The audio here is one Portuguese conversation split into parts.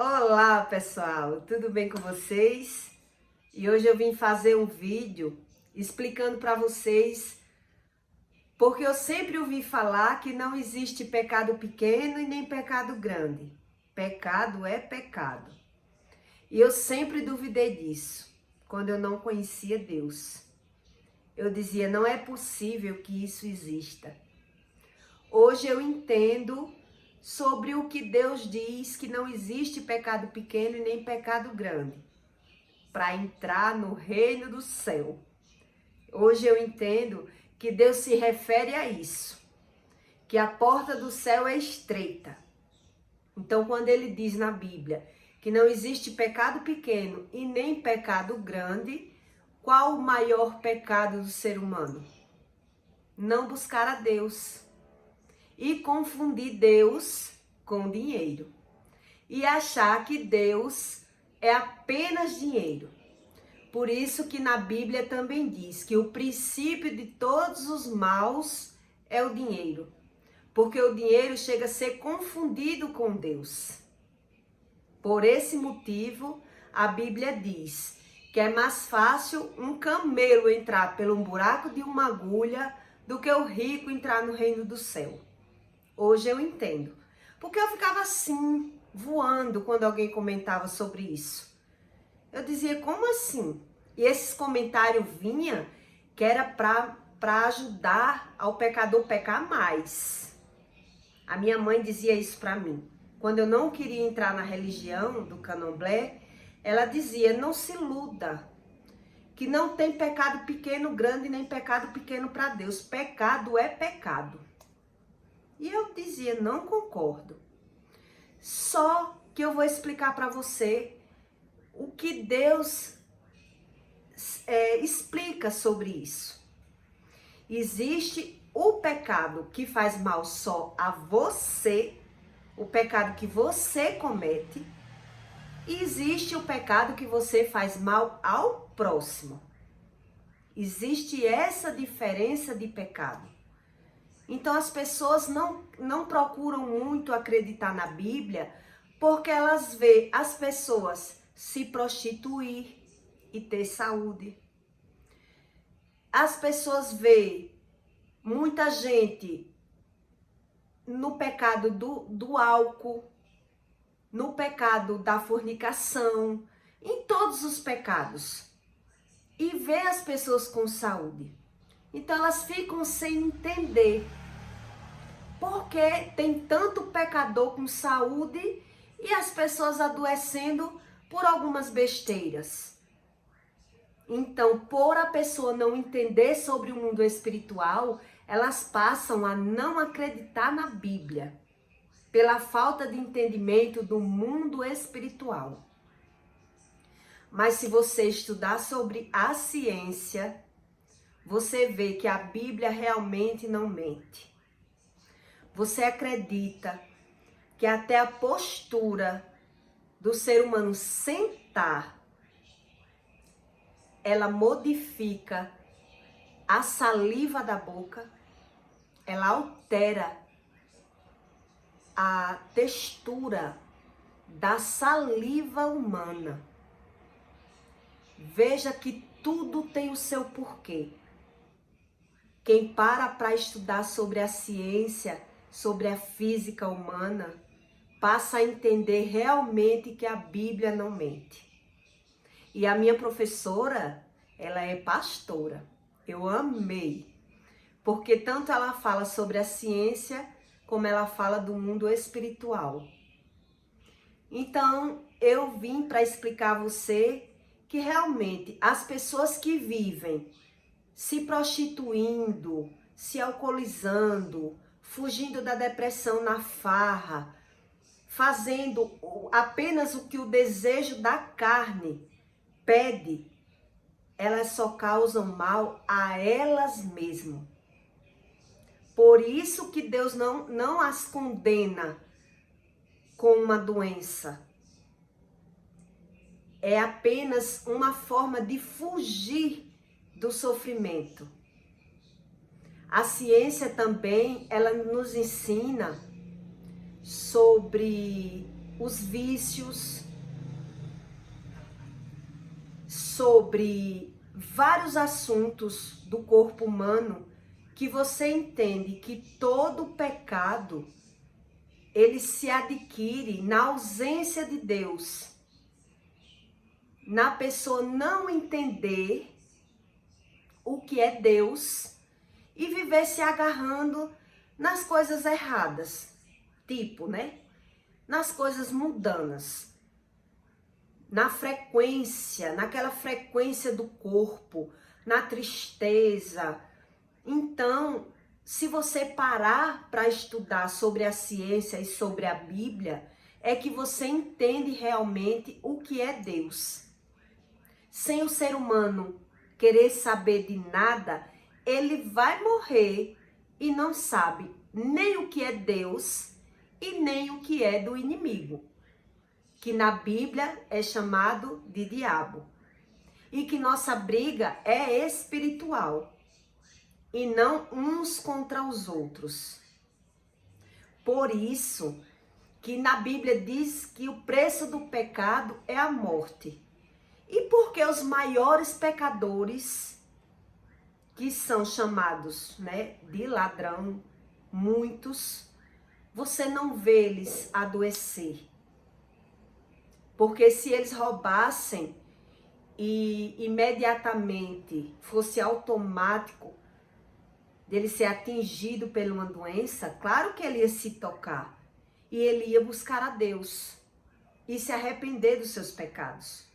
Olá pessoal, tudo bem com vocês? E hoje eu vim fazer um vídeo explicando para vocês porque eu sempre ouvi falar que não existe pecado pequeno e nem pecado grande. Pecado é pecado. E eu sempre duvidei disso, quando eu não conhecia Deus. Eu dizia, não é possível que isso exista. Hoje eu entendo sobre o que Deus diz, que não existe pecado pequeno e nem pecado grande, para entrar no reino do céu. Hoje eu entendo que Deus se refere a isso, que a porta do céu é estreita. Então, quando ele diz na Bíblia que não existe pecado pequeno e nem pecado grande, qual o maior pecado do ser humano? Não buscar a Deus e confundir Deus com dinheiro e achar que Deus é apenas dinheiro. Por isso que na Bíblia também diz que o princípio de todos os maus é o dinheiro, porque o dinheiro chega a ser confundido com Deus. Por esse motivo, a Bíblia diz que é mais fácil um camelo entrar pelo buraco de uma agulha do que o rico entrar no reino do céu. Hoje eu entendo, porque eu ficava assim, voando, quando alguém comentava sobre isso. Eu dizia, como assim? E esses comentários vinham que era para ajudar ao pecador pecar mais. A minha mãe dizia isso para mim. Quando eu não queria entrar na religião do candomblé, ela dizia, não se iluda, que não tem pecado pequeno, grande, nem pecado pequeno para Deus. Pecado é pecado. E eu dizia, não concordo. Só que eu vou explicar para você o que Deus explica sobre isso. Existe o pecado que faz mal só a você, o pecado que você comete, e existe o pecado que você faz mal ao próximo. Existe essa diferença de pecado. Então as pessoas não procuram muito acreditar na Bíblia porque elas veem as pessoas se prostituir e ter saúde. As pessoas veem muita gente no pecado do álcool, no pecado da fornicação, em todos os pecados. E vê as pessoas com saúde. Então elas ficam sem entender porque tem tanto pecador com saúde e as pessoas adoecendo por algumas besteiras. Então, por a pessoa não entender sobre o mundo espiritual, elas passam a não acreditar na Bíblia, pela falta de entendimento do mundo espiritual. Mas se você estudar sobre a ciência, você vê que a Bíblia realmente não mente. Você acredita que até a postura do ser humano sentar, ela modifica a saliva da boca, ela altera a textura da saliva humana. Veja que tudo tem o seu porquê. Quem para estudar sobre a ciência, sobre a física humana, passa a entender realmente que a Bíblia não mente. E a minha professora, ela é pastora. Eu amei, porque tanto ela fala sobre a ciência, como ela fala do mundo espiritual. Então, eu vim para explicar a você que realmente as pessoas que vivem se prostituindo, se alcoolizando, fugindo da depressão na farra, fazendo apenas o que o desejo da carne pede, elas só causam mal a elas mesmas. Por isso que Deus não as condena com uma doença. É apenas uma forma de fugir do sofrimento. A ciência também, ela nos ensina sobre os vícios, sobre vários assuntos do corpo humano, que você entende que todo pecado ele se adquire na ausência de Deus, na pessoa não entender o que é Deus e viver se agarrando nas coisas erradas, tipo, né? Nas coisas mundanas, na frequência, naquela frequência do corpo, na tristeza. Então, se você parar para estudar sobre a ciência e sobre a Bíblia, é que você entende realmente o que é Deus. Sem o ser humano querer saber de nada, ele vai morrer e não sabe nem o que é Deus e nem o que é do inimigo, que na Bíblia é chamado de diabo. E que nossa briga é espiritual e não uns contra os outros. Por isso que na Bíblia diz que o preço do pecado é a morte. E porque os maiores pecadores, que são chamados, né, de ladrão, muitos, você não vê eles adoecer. Porque se eles roubassem e imediatamente fosse automático dele ser atingido por uma doença, claro que ele ia se tocar. E ele ia buscar a Deus e se arrepender dos seus pecados.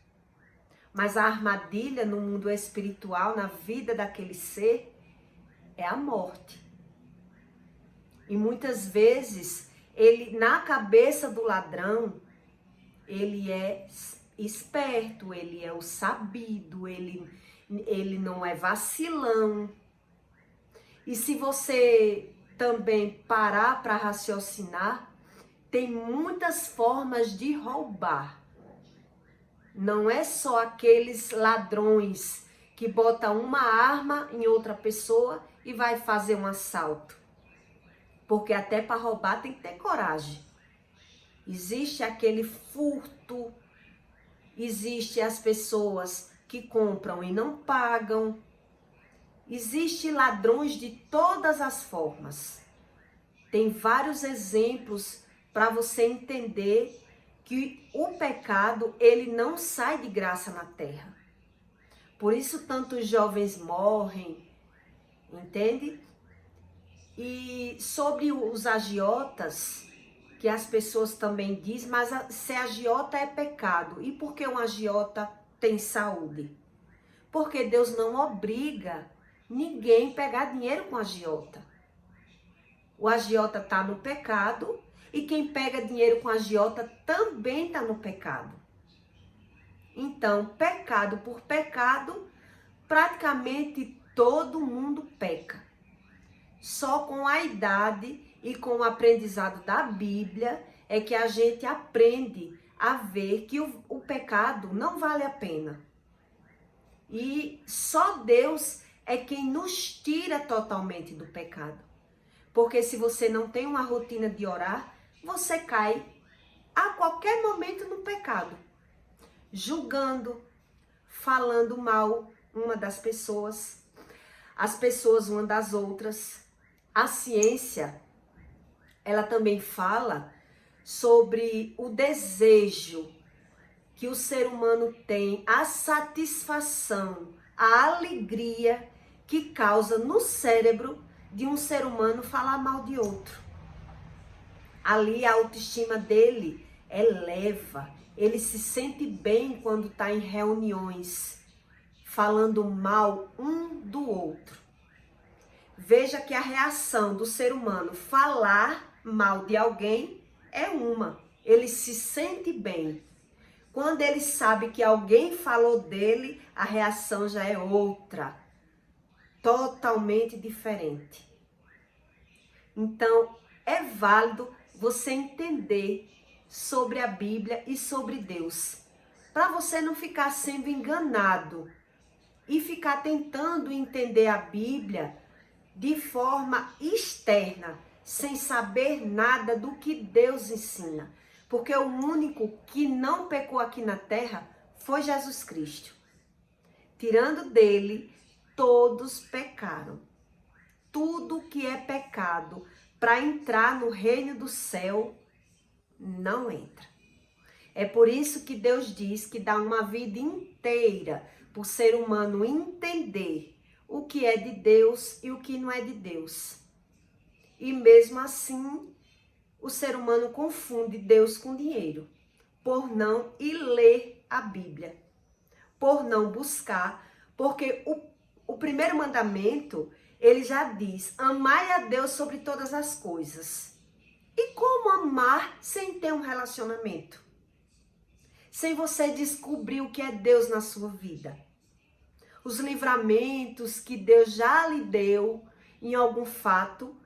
Mas a armadilha no mundo espiritual, na vida daquele ser, é a morte. E muitas vezes, ele, na cabeça do ladrão, ele é esperto, ele é o sabido, ele não é vacilão. E se você também parar para raciocinar, tem muitas formas de roubar. Não é só aqueles ladrões que botam uma arma em outra pessoa e vai fazer um assalto. Porque até para roubar tem que ter coragem. Existe aquele furto, existe as pessoas que compram e não pagam. Existe ladrões de todas as formas. Tem vários exemplos para você entender que o pecado, ele não sai de graça na terra. Por isso tantos jovens morrem, entende? E sobre os agiotas, que as pessoas também dizem, mas ser agiota é pecado. E por que um agiota tem saúde? Porque Deus não obriga ninguém a pegar dinheiro com agiota. O agiota está no pecado e quem pega dinheiro com agiota também está no pecado. Então, pecado por pecado, praticamente todo mundo peca. Só com a idade e com o aprendizado da Bíblia é que a gente aprende a ver que o pecado não vale a pena. E só Deus é quem nos tira totalmente do pecado. Porque se você não tem uma rotina de orar, você cai a qualquer momento no pecado. Julgando, falando mal uma das pessoas, as pessoas uma das outras. A ciência, ela também fala sobre o desejo que o ser humano tem, a satisfação, a alegria que causa no cérebro de um ser humano falar mal de outro. Ali a autoestima dele eleva, ele se sente bem quando está em reuniões, falando mal um do outro. Veja que a reação do ser humano falar mal de alguém é uma, ele se sente bem. Quando ele sabe que alguém falou dele, a reação já é outra, totalmente diferente. Então, é válido você entender sobre a Bíblia e sobre Deus, para você não ficar sendo enganado e ficar tentando entender a Bíblia de forma externa, sem saber nada do que Deus ensina. Porque o único que não pecou aqui na terra foi Jesus Cristo. Tirando dele, todos pecaram. Tudo que é pecado para entrar no reino do céu não entra. É por isso que Deus diz que dá uma vida inteira para o ser humano entender o que é de Deus e o que não é de Deus. E mesmo assim, o ser humano confunde Deus com dinheiro, por não ir ler a Bíblia, por não buscar, porque o primeiro mandamento, ele já diz, amai a Deus sobre todas as coisas. E como amar sem ter um relacionamento? Sem você descobrir o que é Deus na sua vida. Os livramentos que Deus já lhe deu em algum fato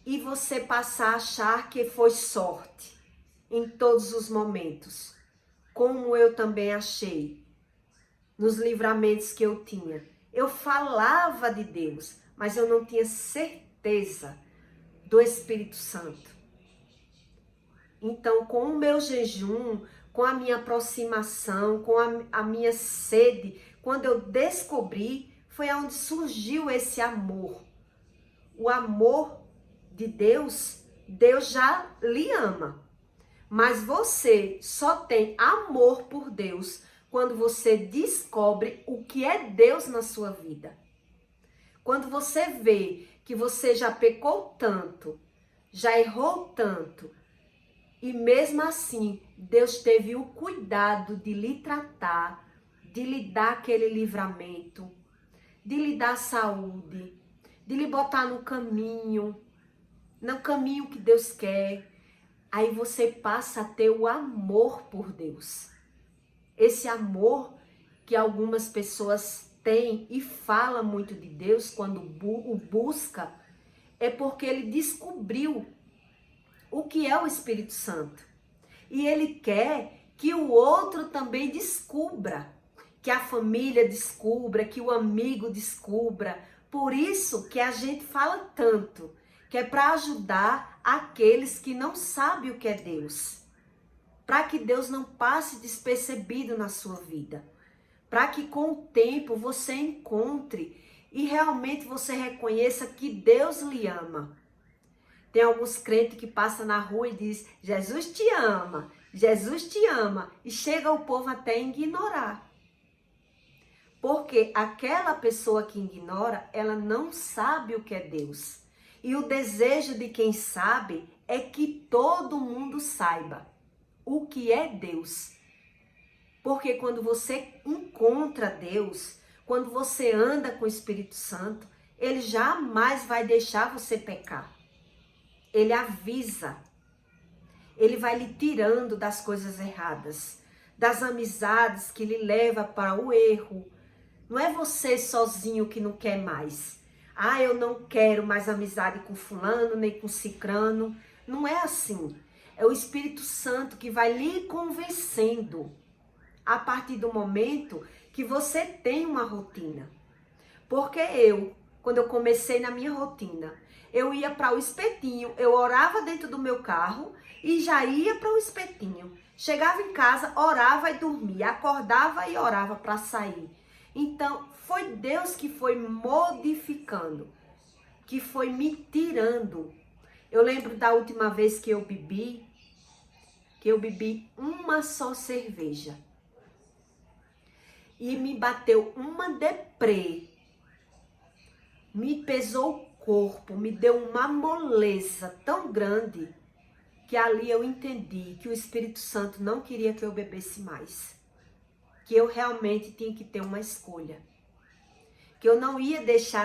e você passar a achar que foi sorte em todos os momentos. Como eu também achei nos livramentos que eu tinha. Eu falava de Deus, mas eu não tinha certeza do Espírito Santo. Então, com o meu jejum, com a minha aproximação, com a minha sede, quando eu descobri, foi onde surgiu esse amor. O amor de Deus, Deus já lhe ama. Mas você só tem amor por Deus quando você descobre o que é Deus na sua vida. Quando você vê que você já pecou tanto, já errou tanto, e mesmo assim, Deus teve o cuidado de lhe tratar, de lhe dar aquele livramento, de lhe dar saúde, de lhe botar no caminho que Deus quer. Aí você passa a ter o amor por Deus. Esse amor que algumas pessoas têm e falam muito de Deus quando o busca, é porque ele descobriu o que é o Espírito Santo. E ele quer que o outro também descubra, que a família descubra, que o amigo descubra. Por isso que a gente fala tanto, que é para ajudar aqueles que não sabem o que é Deus. Para que Deus não passe despercebido na sua vida. Para que com o tempo você encontre e realmente você reconheça que Deus lhe ama. Tem alguns crentes que passam na rua e dizem, Jesus te ama, Jesus te ama. E chega o povo até a ignorar. Porque aquela pessoa que ignora, ela não sabe o que é Deus. E o desejo de quem sabe é que todo mundo saiba o que é Deus. Porque quando você encontra Deus, quando você anda com o Espírito Santo, ele jamais vai deixar você pecar. Ele avisa, ele vai lhe tirando das coisas erradas, das amizades que lhe leva para o erro. Não é você sozinho que não quer mais. Ah, eu não quero mais amizade com fulano, nem com cicrano. Não é assim. É o Espírito Santo que vai lhe convencendo a partir do momento que você tem uma rotina. Porque quando eu comecei na minha rotina, eu ia para o espetinho, eu orava dentro do meu carro e já ia para o espetinho. Chegava em casa, orava e dormia, acordava e orava para sair. Então, foi Deus que foi modificando, que foi me tirando. Eu lembro da última vez que eu bebi uma só cerveja. E me bateu uma deprê. Me pesou o corpo, me deu uma moleza tão grande que ali eu entendi que o Espírito Santo não queria que eu bebesse mais. Que eu realmente tinha que ter uma escolha. Que eu não ia deixar